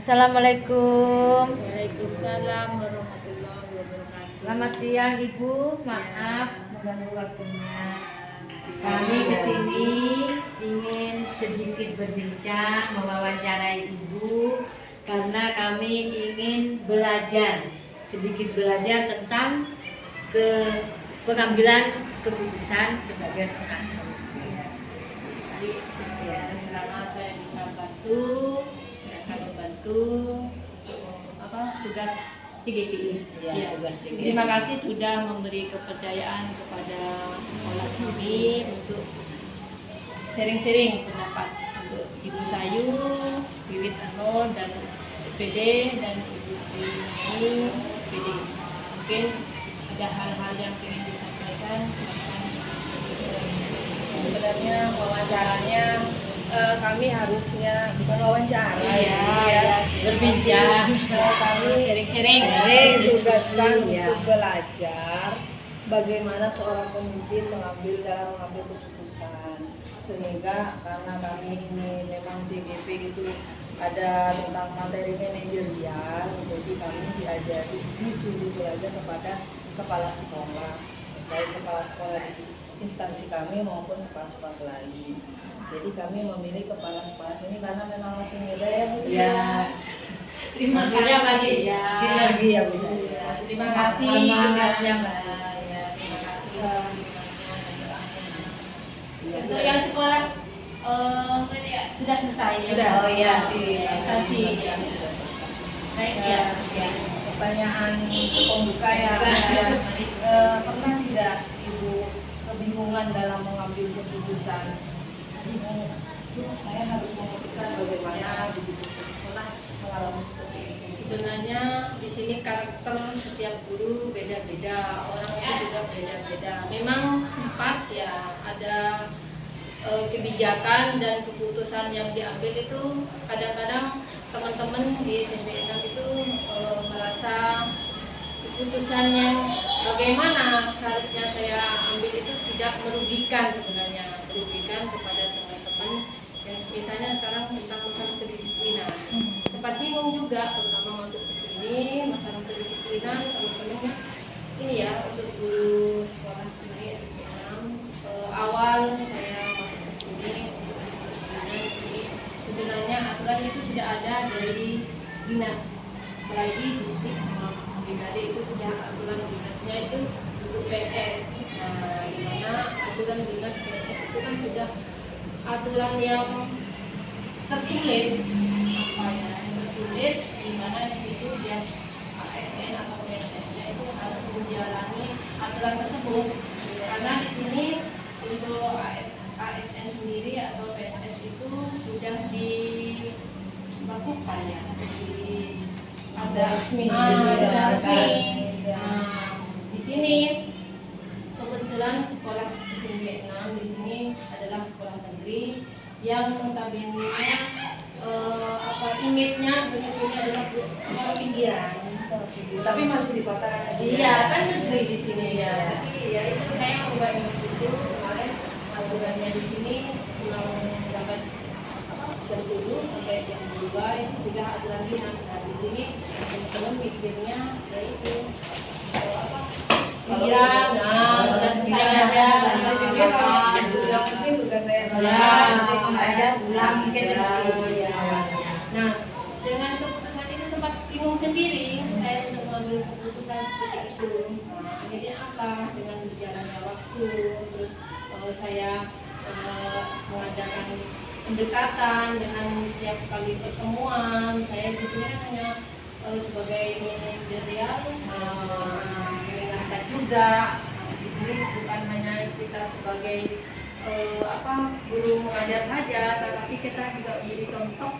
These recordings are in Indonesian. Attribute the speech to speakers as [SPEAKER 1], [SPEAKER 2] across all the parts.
[SPEAKER 1] Assalamualaikum.
[SPEAKER 2] Waalaikumsalam warahmatullahi wabarakatuh.
[SPEAKER 1] Selamat siang Ibu, maaf mengganggu waktunya. Kami kesini ingin sedikit berbincang, mewawancarai Ibu karena kami ingin sedikit belajar tentang pengambilan keputusan sebagai seorang pemimpin.
[SPEAKER 2] Jadi selama saya bisa bantu, saya akan membantu tugas TGPI.
[SPEAKER 1] Tugas TGPI.
[SPEAKER 2] Terima kasih sudah memberi kepercayaan kepada sekolah kami untuk sharing-sharing pendapat untuk Ibu Sayu, Wiwit Anur dan SPD dan Ibu Tri SPD. Mungkin ada hal-hal yang ingin disampaikan, silakan.
[SPEAKER 3] Sebenarnya wawancaranya kami harusnya bukan wawancara
[SPEAKER 1] berbincang.
[SPEAKER 3] Kami
[SPEAKER 2] Sharing-sharing.
[SPEAKER 3] ditugaskan
[SPEAKER 1] Iya.
[SPEAKER 3] untuk belajar bagaimana seorang pemimpin mengambil keputusan, sehingga karena kami ini memang JGP gitu ada tentang materi manajerial, jadi kami disuruh belajar kepada kepala sekolah, baik kepala sekolah di instansi kami maupun kepala sekolah lain. Jadi kami memilih kepala sekolah sini karena memang masih muda ya Bu.
[SPEAKER 1] Ya,
[SPEAKER 2] Terima
[SPEAKER 1] tentunya
[SPEAKER 2] kasih.
[SPEAKER 1] masih
[SPEAKER 2] Ya.
[SPEAKER 1] sinergi ya Bu Sayu.
[SPEAKER 2] Terima kasih.
[SPEAKER 1] Semangatnya Mbak.
[SPEAKER 2] Ya, terima kasih.
[SPEAKER 1] Iya.
[SPEAKER 2] Untuk yang sekolah sudah selesai.
[SPEAKER 3] Sudah.
[SPEAKER 1] Oh iya.
[SPEAKER 2] Instansi.
[SPEAKER 3] Kami sudah selesai.
[SPEAKER 2] Baik
[SPEAKER 3] Ya,
[SPEAKER 2] ya.
[SPEAKER 3] pertanyaan pembuka ya. Pernah tidak Ibu kebingungan dalam mengambil keputusan? Bingung, saya harus memutuskan bagaimana begitu. Pernah mengalami seperti ini?
[SPEAKER 2] Sebenarnya di sini karakter setiap guru beda-beda, orang itu juga beda-beda. Memang sempat ya ada kebijakan dan keputusan yang diambil itu kadang-kadang teman-teman di SMP 6 itu merasa keputusan yang bagaimana seharusnya saya ambil itu tidak merugikan, sebenarnya merugikan kepada teman-teman yang misalnya sekarang tentang masalah kedisiplinan. Sempat bingung juga pertama masuk ke sini masalah kedisiplinan teman-temannya ini ya untuk guru sekolah sini SMP 6 awal saya masuk ke sini untuk kedisiplinan di sini sebenarnya aturan itu sudah ada dari dinas, apalagi distrik sama brigade itu sudah aturan dinasnya itu untuk PNS. Nah, di mana aturan dinas PNS itu kan sudah aturan yang tertulis di mana di situ dia ASN atau PNS-nya itu harus menjalani aturan tersebut. Karena di sini untuk ASN sendiri atau PNS itu sudah dilakukan ya, ada
[SPEAKER 3] resmi.
[SPEAKER 2] sudah resmi.
[SPEAKER 3] Ya.
[SPEAKER 2] Nah, di sini kebetulan sekolah SMP 6 di sini adalah sekolah negeri yang notabene image-nya di sini adalah sekolah pinggiran.
[SPEAKER 3] Tapi masih di kota.
[SPEAKER 2] Iya, kan negeri di sini ya. Tapi ya itu saya ubah image itu kemarin aturannya di sini pulang berangkat jam 7 sampai jam 2 itu sudah aturan dinas. Nah di sini teman-teman mikirnya ya itu pinggiran. Nah sudah selesai aja.
[SPEAKER 3] Yang penting tugas saya
[SPEAKER 2] Ya,
[SPEAKER 3] selesai.
[SPEAKER 1] Saya pulang mungkin
[SPEAKER 2] Nah, dengan keputusan itu sempat bingung sendiri saya untuk mengambil keputusan seperti itu. Nah, akhirnya apa? Dengan berjalannya waktu, terus saya mengadakan pendekatan dengan tiap kali pertemuan. Saya di sini kan hanya sebagai manajerial, mengingatkan juga. Nah, di sini bukan hanya kita sebagai guru mengajar saja, tetapi kita juga menjadi contoh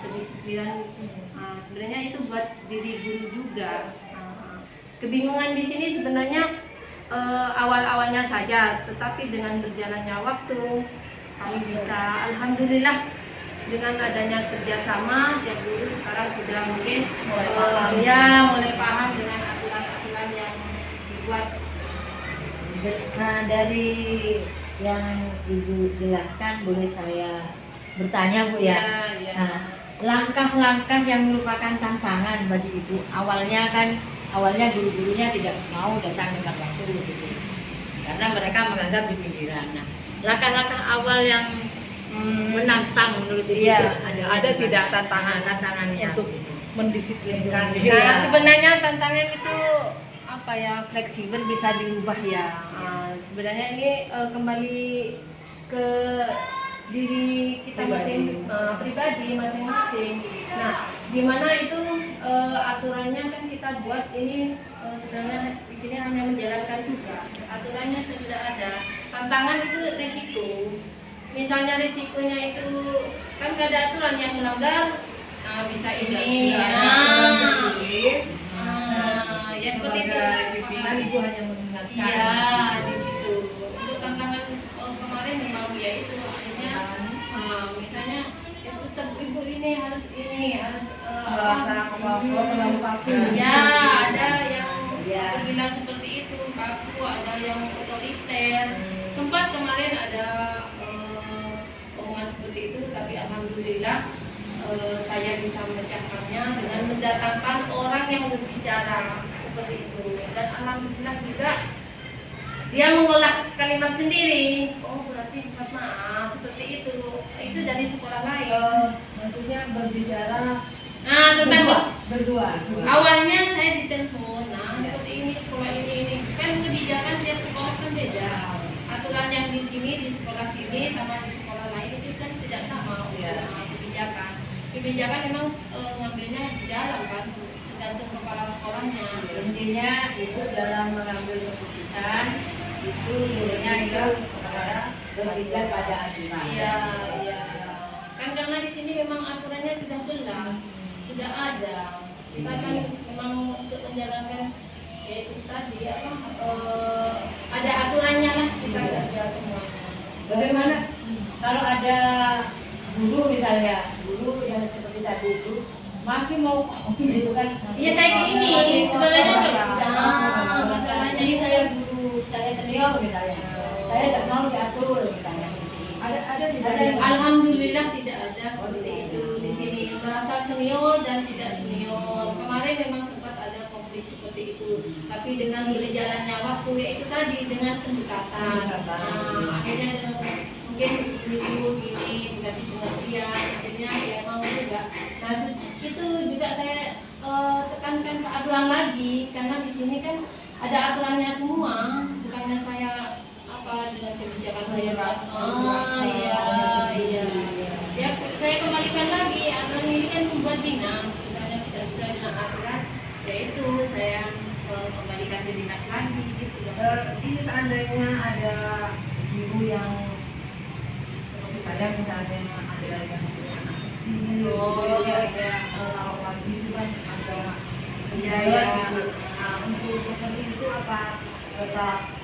[SPEAKER 2] kedisiplinan. Sebenarnya itu buat diri guru juga. Kebingungan di sini sebenarnya awal-awalnya saja, tetapi dengan berjalannya waktu kami bisa, alhamdulillah, dengan adanya kerjasama tiap guru sekarang sudah mungkin mulai paham dengan aturan-aturan yang dibuat.
[SPEAKER 1] Nah, dari yang Ibu jelaskan boleh saya bertanya Bu ya?
[SPEAKER 2] Ya.
[SPEAKER 1] Nah, langkah-langkah yang merupakan tantangan bagi ibu. Awalnya guru-gurunya tidak mau datang tepat waktu gitu, karena mereka menganggap di pinggiran. Nah, langkah-langkah awal yang menantang menurut ibu
[SPEAKER 3] Iya,
[SPEAKER 1] itu
[SPEAKER 3] ada tidak
[SPEAKER 1] tantangannya
[SPEAKER 3] untuk
[SPEAKER 1] gitu.
[SPEAKER 3] mendisiplinkan
[SPEAKER 1] Iya.
[SPEAKER 3] nah, sebenarnya tantangan itu apa ya, fleksibel, bisa diubah ya. Sebenarnya ini kembali ke diri kita pribadi masing-masing. Nah, gimana itu aturannya kan kita buat ini sebenarnya di sini hanya menjalankan tugas. Aturannya sudah ada. Tantangan itu risiko. Misalnya risikonya itu kan gak ada aturan yang melanggar, bisa ini, ya seperti itu.
[SPEAKER 1] Pimpinan ibu hanya mengingatkan.
[SPEAKER 2] Iya, di situ. Untuk tantangan kemarin memang ya itu akhirnya, misalnya ya tetap ibu ini harus
[SPEAKER 3] merasa kepala sekolah terlalu kaku.
[SPEAKER 2] Ya, ada yang
[SPEAKER 1] Ya.
[SPEAKER 2] bilang seperti itu, kaku, ada yang otoriter. Sempat kemarin ada omongan seperti itu, tapi alhamdulillah saya bisa memecahkannya dengan mendatangkan orang yang berbicara seperti itu. Dan alhamdulillah juga dia mengolah kalimat sendiri. Oh, berarti maaf seperti itu. Itu dari sekolah lain.
[SPEAKER 3] Maksudnya berbicara
[SPEAKER 2] Tentang
[SPEAKER 3] berdua.
[SPEAKER 2] awalnya saya ditelepon, seperti ini sekolah ini kan kebijakan tiap sekolah kan beda. Aturan yang di sini di sekolah sini sama di sekolah lain itu kan tidak sama.
[SPEAKER 3] Iya.
[SPEAKER 2] Kebijakan memang ngambilnya di dalam kan, tergantung kepala sekolahnya.
[SPEAKER 1] Intinya ibu dalam mengambil keputusan itu gurunya itu berpijak pada aturan.
[SPEAKER 2] Iya. Kan karena di sini memang aturannya sudah jelas, sudah ada. Kita kan memang untuk menjalankan yaitu tadi ada aturannya lah, kita kerja semuanya.
[SPEAKER 1] Bagaimana kalau ada guru misalnya, guru yang seperti tadi itu masih mau gitu kan?
[SPEAKER 2] Iya, saya gini sebenarnya masalahnya
[SPEAKER 1] Jadi saya guru, saya senior misalnya, saya tidak mau diatur misalnya.
[SPEAKER 3] Ada
[SPEAKER 2] Alhamdulillah tidak ada seperti itu di sini, merasa senior dan tidak senior. Kemarin memang sempat ada konflik seperti itu, tapi dengan berjalannya waktu yaitu tadi dengan pendekatan. Akhirnya dengan mungkin gini dikasih pengertian, akhirnya ya mau juga. Nah itu juga saya tekankan ke aturan lagi, karena di sini kan ada aturannya semua, bukannya saya dengan kebijakan saya iya. Ya, saya kembalikan lagi, aturan ini kan membuat dinas, misalnya tidak sesuai dengan aturan, yaitu saya kembalikan ke dinas lagi gitu.
[SPEAKER 3] Ini seandainya ada guru yang seperti saya misalnya, ada yang punya anak kecil, kalau lagi itu kan ada untuk seperti itu apa tetap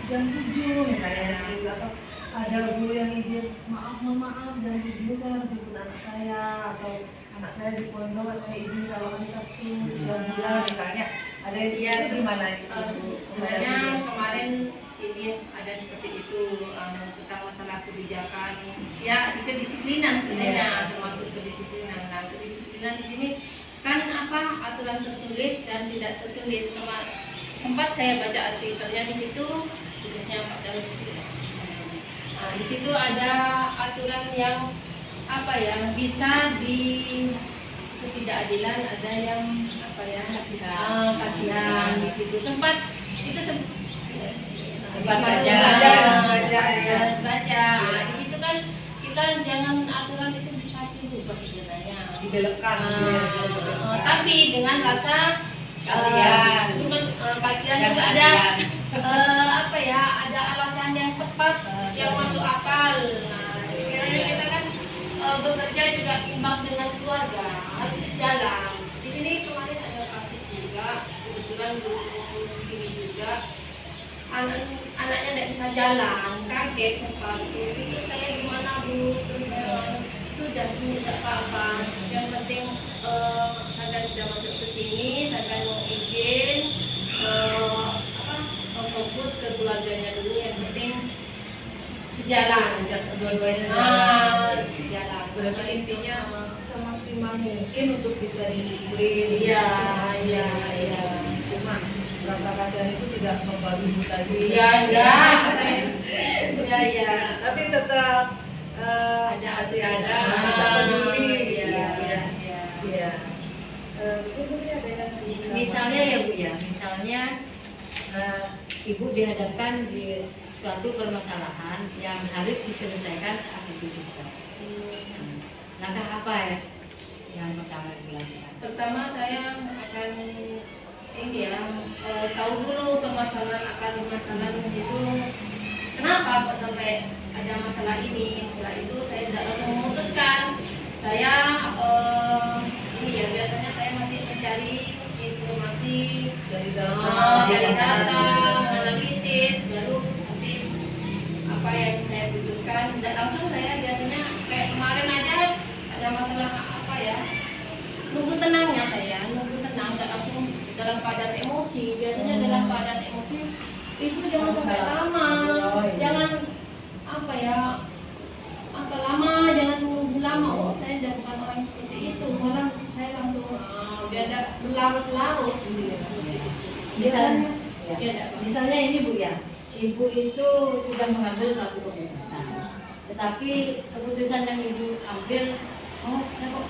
[SPEAKER 3] jam 7 misalnya gitu, atau ada guru yang izin mohon maaf jam segini saya harus jemput anak saya, atau anak saya di pondok saya izin kalau hari Sabtu sebulan bulan misalnya, ada itu gimana itu?
[SPEAKER 2] Sebenarnya kemarin ini ada seperti itu tentang masalah kebijakan ya, kedisiplinan sebenarnya, termasuk kedisiplinan. Nah, kedisiplinan di sini kan aturan tertulis dan tidak tertulis. Sempat saya baca artikelnya di situ, tulisnya Pak Daud. Nah, di situ ada aturan yang bisa di ketidakadilan, ada yang kasihan di situ. Sempat itu baca. Di situ kan kita jangan aturan itu bisa dirubah sebenarnya,
[SPEAKER 3] Dibelokkan
[SPEAKER 2] tapi dengan rasa kasihan juga ada ada alasan yang tepat yang masuk akal. Nah, sekiranya kita kan bekerja juga imbang dengan keluarga, harus sejalan. Di sini kemarin ada kasus juga, kebetulan guru ini juga anaknya tidak bisa jalan, kaget sempat. Itu saya gimana Bu? Terus saya sudah tidak apa-apa. Yang penting saya sudah masuk ke sini, saya mau izin fokus ke keluarganya dulu. Yang penting sejalan,
[SPEAKER 3] dua-duanya
[SPEAKER 2] jalan.
[SPEAKER 3] berarti
[SPEAKER 2] Intinya
[SPEAKER 3] semaksimal mungkin untuk bisa disiplin.
[SPEAKER 2] Iya, iya, iya.
[SPEAKER 3] Cuma rasa kasihan itu tidak membabi buta juga.
[SPEAKER 2] Iya, enggak. Iya, iya.
[SPEAKER 3] Tapi tetap masih ada rasa peduli.
[SPEAKER 2] Iya, iya, iya.
[SPEAKER 3] Iya. Mungkin ada yang
[SPEAKER 1] Misalnya ya Bu ya, misalnya Ibu dihadapkan di suatu permasalahan yang harus diselesaikan saat itu juga. Langkah apa ya yang pertama dilakukan?
[SPEAKER 2] Pertama saya akan ini ya, tahu dulu permasalahan itu kenapa kok sampai ada masalah ini. Setelah itu saya tidak langsung memutuskan. Saya ini ya, biasanya saya masih mencari informasi
[SPEAKER 3] dari
[SPEAKER 2] dari data, analisis, baru nanti apa yang saya putuskan. Dan langsung saya biasanya kayak kemarin aja ada masalah apa ya, nunggu tenangnya saya, nunggu tenang, nggak langsung dalam keadaan emosi. Biasanya dalam keadaan emosi itu jangan sampai lama, jangan apa ya, apa lama, jangan nunggu lama. Oh saya bukan orang seperti itu, malah saya langsung biar tidak berlarut-larut.
[SPEAKER 1] Misalnya,
[SPEAKER 2] Ya,
[SPEAKER 1] misalnya ini Bu ya, Ibu itu sudah mengambil suatu keputusan, tetapi keputusan yang Ibu ambil, oh ya kok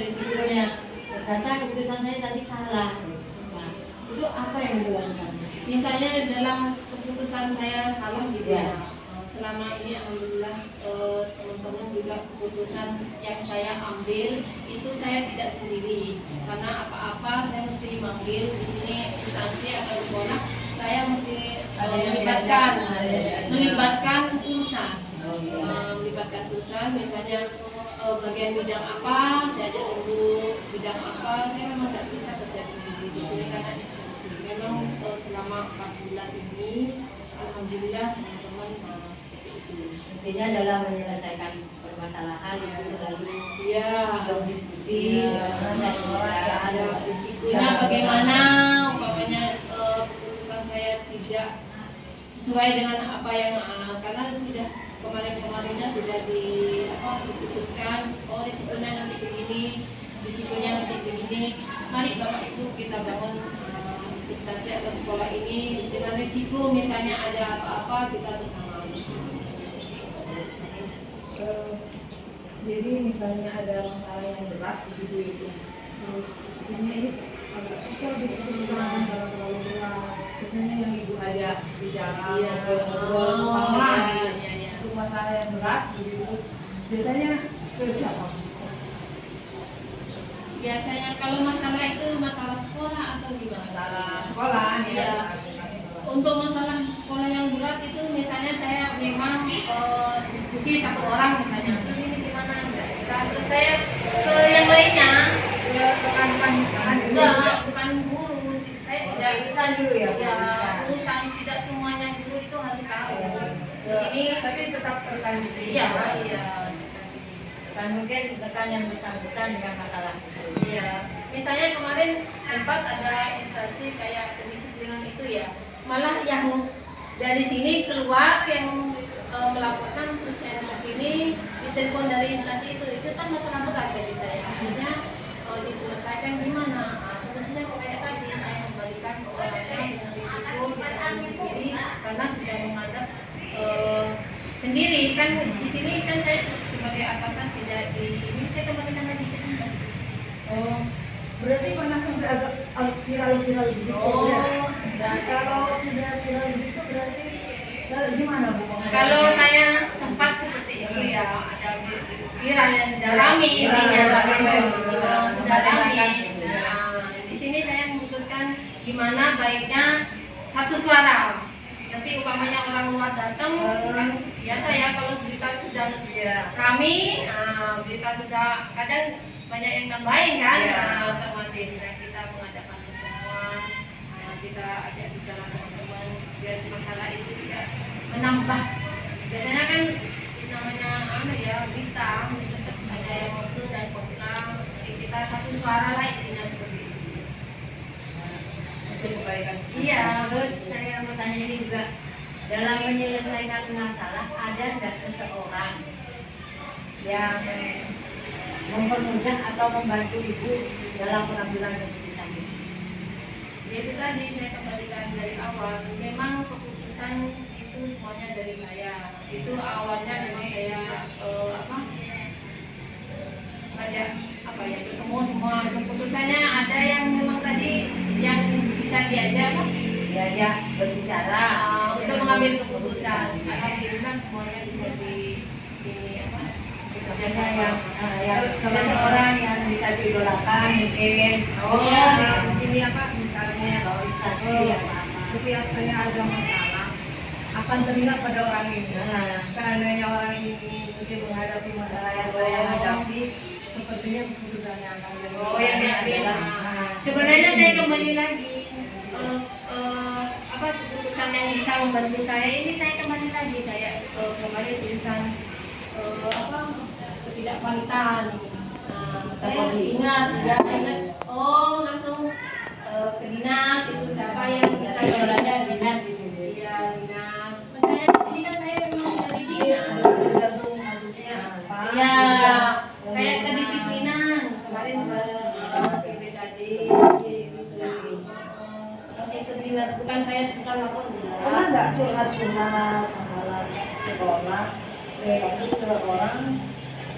[SPEAKER 1] risikonya, ternyata keputusan saya tadi salah. Nah, itu apa yang Ibu lakukan?
[SPEAKER 2] misalnya dalam keputusan saya salah gitu
[SPEAKER 1] Ya.
[SPEAKER 2] ya, selama ini alhamdulillah teman-teman juga keputusan yang saya ambil itu saya tidak sendiri, karena apa-apa saya mesti manggil di sini instansi atau sekolah, saya mesti melibatkan urusan, melibatkan urusan. Misalnya bagian bidang apa saya ajak dulu, bidang apa, saya memang tidak bisa kerja sendiri di sini karena instansi. Memang selama 4 bulan ini alhamdulillah teman-teman seperti itu.
[SPEAKER 1] Intinya dalam menyelesaikan permasalahan Ibu selalu
[SPEAKER 2] Iya,
[SPEAKER 1] berdiskusi
[SPEAKER 2] ada
[SPEAKER 1] ada
[SPEAKER 2] risikonya bagaimana, umpamanya keputusan saya tidak sesuai dengan apa yang karena sudah kemarin-kemarinnya sudah diputuskan, oh risikonya nanti begini, risikonya nanti begini. Mari Bapak Ibu kita bangun instansi atau sekolah ini dengan risiko misalnya ada apa-apa kita bersama.
[SPEAKER 3] Jadi misalnya ada masalah yang berat begitu itu, terus ini agak susah diputuskan kalau terlalu berat. Biasanya yang Ibu ajak bicara,
[SPEAKER 2] Iya.
[SPEAKER 3] ngobrol,
[SPEAKER 2] Iya.
[SPEAKER 3] untuk masalah yang berat begitu. Biasanya ke siapa?
[SPEAKER 2] Biasanya kalau masalah itu masalah sekolah atau gimana?
[SPEAKER 3] Masalah sekolah
[SPEAKER 2] Iya.
[SPEAKER 3] ya.
[SPEAKER 2] Untuk masalah sekolah yang berat itu misalnya saya memang diskusi satu orang misalnya, terus ini gimana, nggak bisa, terus saya ke yang lainnya, ke rekan-rekan bukan guru, saya tidak
[SPEAKER 1] bisa dulu ya, Bu,
[SPEAKER 2] ya
[SPEAKER 1] bisa.
[SPEAKER 2] urusan tidak semuanya guru itu harus tahu. Di sini
[SPEAKER 3] tapi tetap rekan di sini.
[SPEAKER 2] iya iya.
[SPEAKER 1] Kan mungkin rekan yang bersangkutan dengan masalah itu.
[SPEAKER 2] Iya, misalnya kemarin sempat ada instansi kayak kedisiplinan itu ya, malah yang dari sini keluar yang melaporkan terus yang ke sini ditelepon dari instansi itu kan masalah berat bagi saya. Akhirnya diselesaikan gimana? Solusinya kok kayak tadi saya kembalikan ke orangnya dengan risiko kita sendiri karena sudah menghadap sendiri kan di sini kan saya sebagai atasan tidak di ini saya kembalikan lagi ke tugas.
[SPEAKER 3] Oh, berarti pernah sampai agak viral-viral gitu.
[SPEAKER 2] Oh.
[SPEAKER 3] Ya? Dan kalau sudah viral gitu berarti gimana Bu?
[SPEAKER 2] Kalau saya sempat seperti itu ya, ada viral yang dalami intinya, sudah rame. Nah, di sini saya memutuskan gimana baiknya satu suara. Nanti umpamanya orang luar datang, kan biasa ya kalau berita sudah rame, berita sudah kadang banyak yang nambahin kan, otomatis kita mengadakan pertemuan, kita ajak bicara teman-teman biar masalah itu tidak menambah. Biasanya kan namanya berita tetap ada yang waktu dan kontra, kita satu suara lah intinya seperti itu.
[SPEAKER 1] Untuk kebaikan.
[SPEAKER 2] Iya.
[SPEAKER 1] Terus saya mau tanya ini juga, dalam menyelesaikan masalah ada nggak seseorang yang mempermudah atau membantu ibu dalam pengambilan keputusan itu?
[SPEAKER 2] Itu tadi saya kembalikan dari awal, memang keputusan itu semuanya dari saya. Itu awalnya memang saya ngajak ketemu semua, keputusannya ada yang memang tadi yang bisa diajak
[SPEAKER 1] Diajak berbicara
[SPEAKER 2] untuk mengambil keputusan. Alhamdulillah semuanya bisa
[SPEAKER 1] biasanya yang seseorang yang bisa diidolakan mungkin
[SPEAKER 3] Ini misalnya setiap saya ada masalah akan teringat pada orang ini. Seandainya orang ini mungkin menghadapi masalah yang saya hadapi, sepertinya keputusannya akan
[SPEAKER 2] yang diambil. Sebenarnya saya kembali lagi keputusan yang bisa membantu saya ini, saya kembali lagi kayak kemarin tulisan ketidakvalitan. Saya ingat langsung ke dinas, itu siapa yang bisa
[SPEAKER 1] idolanya dinas gitu.
[SPEAKER 2] Iya, dinas. Saya di sini kan saya memang dari dinas.
[SPEAKER 3] tergantung kasusnya apa.
[SPEAKER 2] Iya, kayak kedisiplinan kemarin ke PBKD gitu. Itu dinas, bukan saya bukan lapor dinas.
[SPEAKER 3] Pernah nggak curhat-curhat masalah sekolah ke orang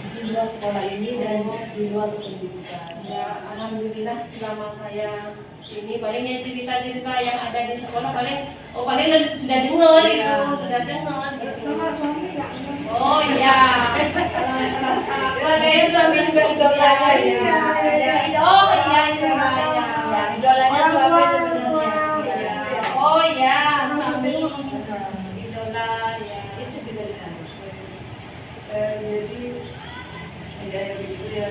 [SPEAKER 3] di luar sekolah ini dan di luar pendidikan?
[SPEAKER 2] Ya, alhamdulillah selama saya ini paling ya cerita-cerita yang ada di sekolah paling sudah dengar itu, sudah dengar gitu.
[SPEAKER 3] Sama suami nggak?
[SPEAKER 2] Oh iya. Salah
[SPEAKER 1] Suami juga idolanya ya.
[SPEAKER 2] Oh iya iya.
[SPEAKER 1] Ya, idolanya suami sebenarnya.
[SPEAKER 2] Ya. Oh iya, suami idola ya.
[SPEAKER 1] Itu sudah dilakukan.
[SPEAKER 3] Jadi begitu ya.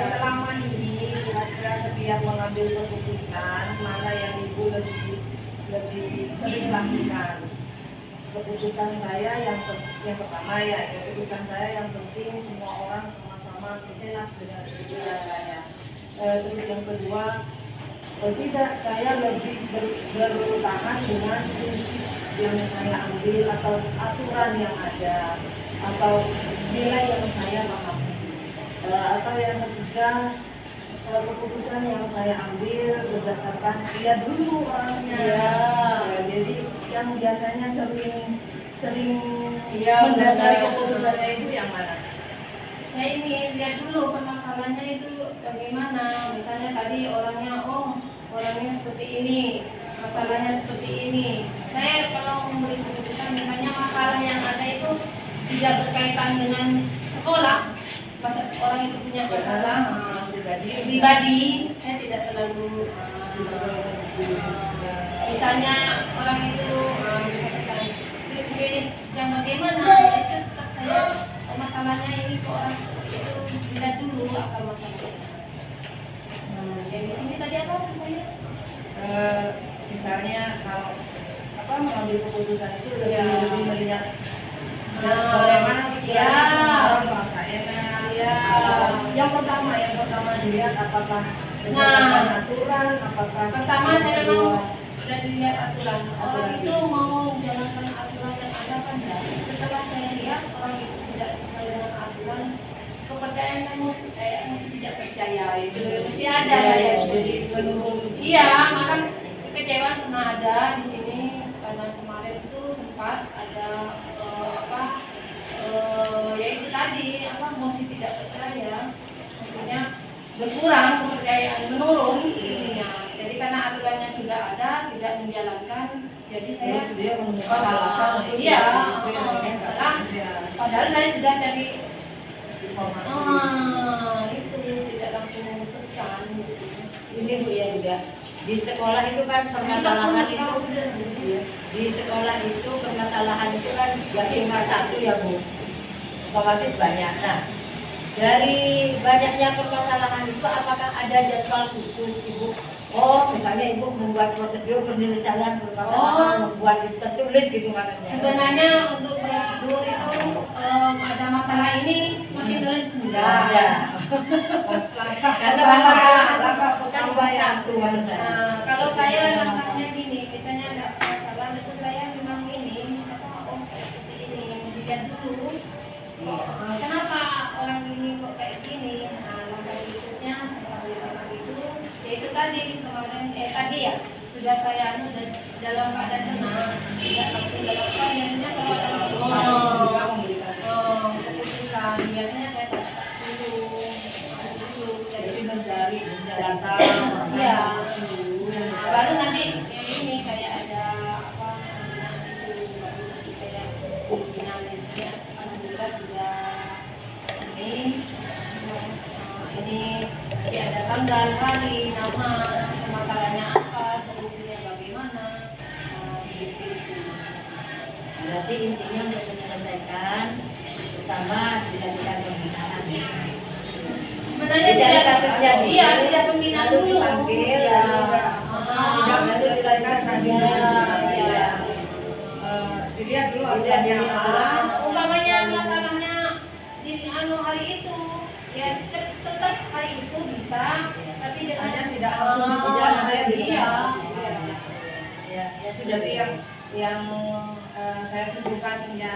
[SPEAKER 3] Selama ini kira-kira setiap mengambil keputusan mana yang ibu lebih sering lakukan? Keputusan saya yang pertama ya, keputusan saya yang penting semua orang sama-sama enak dengan keputusan saya. Terus yang kedua, tidak, saya lebih bertahan dengan prinsip yang saya ambil atau aturan yang ada atau nilai yang saya pahami. Atau yang ketiga, keputusan yang saya ambil berdasarkan dia dulu orangnya. Ya, jadi yang biasanya sering mendasari keputusannya itu yang mana?
[SPEAKER 2] Saya ini lihat dulu permasalahannya itu bagaimana. Misalnya tadi orangnya seperti ini, masalahnya seperti ini. Saya kalau memberi keputusan misalnya masalah yang ada itu tidak berkaitan dengan sekolah, orang itu punya masalah pribadi, saya tidak terlalu misalnya orang itu yang bagaimana itu tetap saya masalahnya ini ke orang itu tidak dulu akar masalahnya. Yang di sini tadi apa saya?
[SPEAKER 3] Misalnya kalau mengambil keputusan itu lebih melihat bagaimana sekiranya semua orang merasa enak. Yang pertama dilihat apakah berdasarkan aturan, apakah
[SPEAKER 2] pertama saya memang sudah dilihat aturan. Orang itu mau menjalankan aturan yang ada kan enggak. Setelah saya lihat orang itu tidak sesuai dengan aturan, kepercayaan saya mesti tidak percaya itu mesti ada ya.
[SPEAKER 3] jadi menurun.
[SPEAKER 2] Iya, maka kekecewaan pernah ada di sini karena kemarin itu sempat ada ya itu tadi mesti tidak percaya, maksudnya berkurang kepercayaan, menurun intinya. Jadi karena aturannya sudah ada tidak menjalankan, jadi saya
[SPEAKER 3] Terus dia menemukan alasan untuk
[SPEAKER 2] iya,
[SPEAKER 3] padahal
[SPEAKER 2] padahal saya sudah cari
[SPEAKER 3] informasi.
[SPEAKER 2] itu tidak langsung memutuskan gitu.
[SPEAKER 1] Ini Bu ya juga di sekolah itu kan permasalahan itu di sekolah itu permasalahan itu kan gak cuma satu ya Bu, otomatis banyak. Nah, dari banyaknya permasalahan itu apakah ada jadwal khusus Ibu? Oh, misalnya Ibu membuat prosedur penyelesaian permasalahan, membuat itu tertulis gitu katanya.
[SPEAKER 2] Sebenarnya untuk prosedur itu ada masalah ini masih nulis
[SPEAKER 1] Enggak ada. Karena langkah pertama satu maksud saya.
[SPEAKER 2] Kalau saya langkahnya gini, misalnya ada masalah itu saya memang ini seperti ini dilihat dulu. Kenapa orang ini kok kayak gini? tadi kemarin tadi ya sudah saya dalam keadaan tenang, tidak langsung dalam biasanya kalau ada masalah juga memberikan keputusan biasanya saya tak dulu
[SPEAKER 3] Jadi mencari data.
[SPEAKER 2] ya baru nanti ya ini kayak ada apa itu baru kayak pimpinan itu alhamdulillah sudah ini nanti ada tanggal hari nama masalahnya apa solusinya bagaimana seperti itu.
[SPEAKER 1] Berarti intinya untuk menyelesaikan, pertama dilakukan pembinaan.
[SPEAKER 2] Sebenarnya
[SPEAKER 1] Dari
[SPEAKER 2] tidak
[SPEAKER 1] kasusnya dulu,
[SPEAKER 2] iya tidak pembinaan
[SPEAKER 1] lalu
[SPEAKER 2] dulu
[SPEAKER 1] dipanggil,
[SPEAKER 2] ya.
[SPEAKER 3] Tidak menyelesaikan selanjutnya.
[SPEAKER 2] Iya.
[SPEAKER 3] Dilihat dulu
[SPEAKER 1] Dilihat
[SPEAKER 3] aturannya
[SPEAKER 1] dulu
[SPEAKER 3] apa.
[SPEAKER 2] Umpamanya masalahnya di hari itu ya tetap hari itu bisa tapi
[SPEAKER 3] Hanya tidak langsung
[SPEAKER 2] tidak
[SPEAKER 3] saya
[SPEAKER 2] iya.
[SPEAKER 1] Ya sudah.
[SPEAKER 3] Berarti yang saya simpulkan ya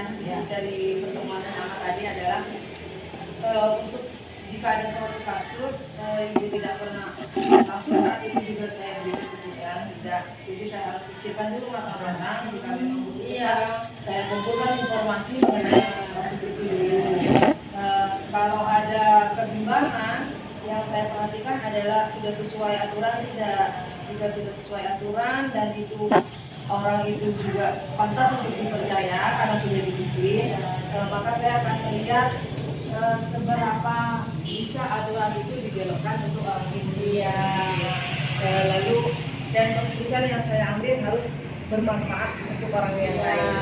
[SPEAKER 3] dari pertemuan anak tadi adalah untuk jika ada suatu kasus ibu tidak pernah langsung saat itu juga saya beri keputusan tidak, jadi saya harus pikirkan dulu matang-matang jika memang butuh
[SPEAKER 2] Iya.
[SPEAKER 3] saya kumpulkan informasi mengenai kasus itu dulu. Kalau ada kebimbangan yang saya perhatikan adalah sudah sesuai aturan tidak. Jika sudah sesuai aturan dan itu orang itu juga pantas untuk dipercaya karena sudah disiplin, maka saya akan melihat seberapa bisa aturan itu dibelokkan untuk orang ini. Lalu dan keputusan yang saya ambil harus bermanfaat untuk orang yang lain.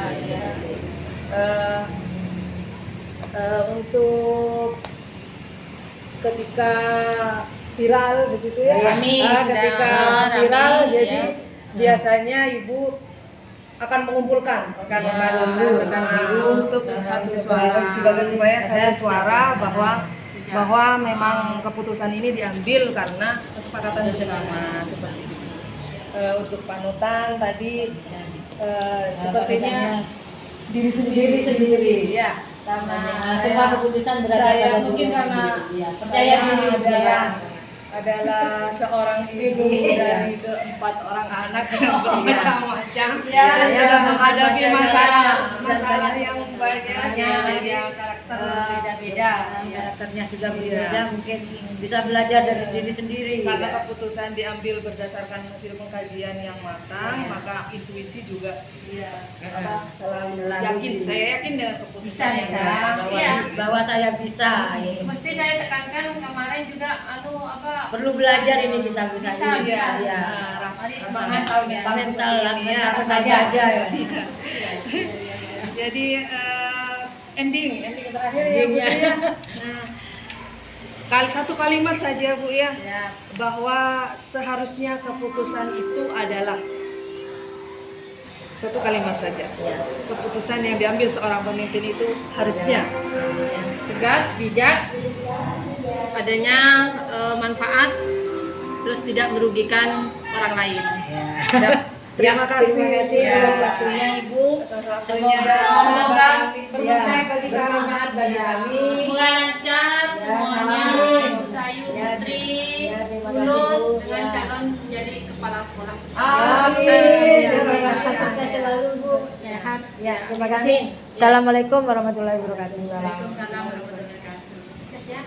[SPEAKER 3] Untuk ketika viral begitu ya,
[SPEAKER 2] Kami
[SPEAKER 3] ketika
[SPEAKER 2] sudah
[SPEAKER 3] viral
[SPEAKER 2] rame,
[SPEAKER 3] jadi
[SPEAKER 2] ya.
[SPEAKER 3] biasanya ibu akan mengumpulkan rekan
[SPEAKER 1] biru
[SPEAKER 3] untuk
[SPEAKER 1] satu
[SPEAKER 3] suara supaya satu suara bahwa memang keputusan ini diambil karena kesepakatan bersama seperti itu. Untuk panutan tadi sepertinya diri sendiri ya, karena
[SPEAKER 1] semua keputusan berada
[SPEAKER 3] saya
[SPEAKER 1] pada
[SPEAKER 3] mungkin
[SPEAKER 1] diri
[SPEAKER 3] karena
[SPEAKER 1] sendiri. Ya,
[SPEAKER 3] percaya
[SPEAKER 1] percaya diri
[SPEAKER 3] adalah seorang ibu dari keempat orang anak yang bermacam-macam
[SPEAKER 2] Ya,
[SPEAKER 3] dan sudah
[SPEAKER 1] ya,
[SPEAKER 3] menghadapi
[SPEAKER 1] masalah
[SPEAKER 3] masalah yang banyak
[SPEAKER 1] banyak,
[SPEAKER 3] yang karakter
[SPEAKER 1] beda-beda, karakternya sudah berbeda, mungkin bisa belajar dari diri sendiri.
[SPEAKER 3] karena keputusan diambil berdasarkan hasil pengkajian yang matang, maka intuisi juga selalu yakin. Saya yakin dengan keputusan yang
[SPEAKER 2] Bisa.
[SPEAKER 3] matang.
[SPEAKER 2] Iya.
[SPEAKER 1] bahwa saya bisa. Ya.
[SPEAKER 2] Mesti saya tekankan kemarin juga
[SPEAKER 1] Perlu belajar ini kita bisa.
[SPEAKER 2] Bisa,
[SPEAKER 1] Iya.
[SPEAKER 2] ya.
[SPEAKER 1] Mari
[SPEAKER 2] Semangat
[SPEAKER 1] mental
[SPEAKER 3] ya,
[SPEAKER 1] aja ya.
[SPEAKER 3] Jadi ending terakhir ya Bu
[SPEAKER 1] Endingnya.
[SPEAKER 3] ya. Nah, satu kalimat saja Bu ya, bahwa seharusnya keputusan itu adalah satu kalimat saja. Keputusan yang diambil seorang pemimpin itu harusnya
[SPEAKER 2] tegas, bijak, adanya manfaat, terus tidak merugikan orang lain.
[SPEAKER 3] Terima kasih
[SPEAKER 1] atas waktunya Ibu.
[SPEAKER 2] Semoga
[SPEAKER 3] selesai bagi bermanfaat bagi kami.
[SPEAKER 2] Semoga lancar semuanya, Ibu Sayu Putri lulus dengan calon menjadi kepala sekolah.
[SPEAKER 3] Amin.
[SPEAKER 1] Sukses selalu Bu. Sehat. Ya, terima kasih. Assalamualaikum warahmatullahi wabarakatuh.
[SPEAKER 2] Waalaikumsalam warahmatullahi wabarakatuh. Sukses ya.